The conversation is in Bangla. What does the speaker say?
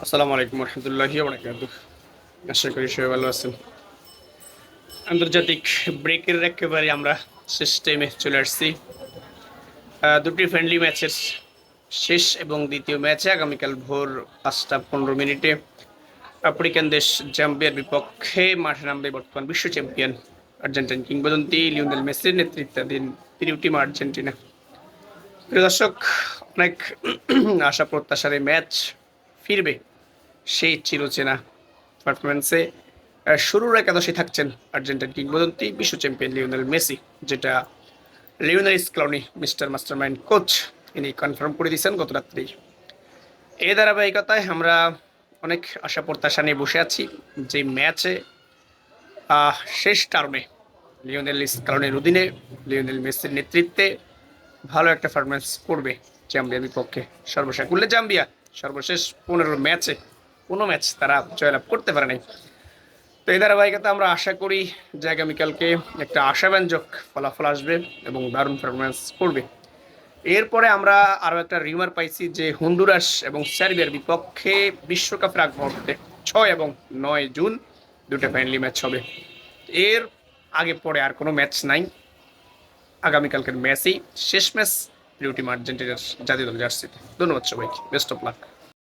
আসসালামু আলাইকুম রহমতুল্লাহি ওয়া বারাকাতুহু। আশা করি সবাই ভালো আছেন। আন্তর্জাতিক ব্রেকের একেবারে আমরা শেষ টাইমে চলে আসছি। দুটি ফ্রেন্ডলি ম্যাচের শেষ এবং দ্বিতীয় ম্যাচে আগামীকাল ভোর 5টা 15 মিনিটে আফ্রিকান দেশ জাম্বিয়ার বিপক্ষে মাঠে নামবে বর্তমান বিশ্ব চ্যাম্পিয়ন আর্জেন্টাইন কিংবদন্তি লিওনেল মেসির নেতৃত্বাধীন প্রিয় টিম আর্জেন্টিনা। প্রিয় দর্শক, অনেক আশা প্রত্যাশার এই ম্যাচ ফিরবে সেই চিরচেনা পারফরমেন্সে। শুরুর একাদশে থাকছেন আর্জেন্টাইন কিংবদন্তি বিশ্ব চ্যাম্পিয়ন লিওনেল মেসি, যেটা Lionel Scaloni mister mastermind coach ইনি কনফার্ম করে দিয়েছেন গত রাত্রেই। এই ধারাবাহিকতায় আমরা অনেক আশা প্রত্যাশা নিয়ে বসে আছি যে ম্যাচে শেষ টার্মে লিওনেল স্ক্যালোনির অধীনে লিওনেল মেসির নেতৃত্বে ভালো একটা পারফরমেন্স করবে জাম্বিয়ার বিপক্ষে। সর্বশেষ করলে জাম্বিয়া সর্বশেষ 15 ম্যাচে কোনো ম্যাচ তারা জয়লাভ করতে পারে নাই। তো এই ধারাবাহিকতা আমরা আশা করি যে আগামীকালকে একটা আশাব্যঞ্জক ফলাফল আসবে এবং দারুণ পারফরমেন্স করবে। এরপরে আমরা আরও একটা রিউমার পাইছি যে হন্ডুরাস এবং সার্বিয়ার বিপক্ষে বিশ্বকাপের আগ মুহূর্তে 6 এবং 9 জুন দুটো ফ্রেন্ডলি ম্যাচ হবে। এর আগে পরে আর কোনো ম্যাচ নাই। আগামীকালকের ম্যাচই শেষ ম্যাচ প্রিয় টিম আর্জেন্টিনার জাতীয় দল জার্সিতে। ধন্যবাদ সবাইকে, বেস্ট অফ লাক।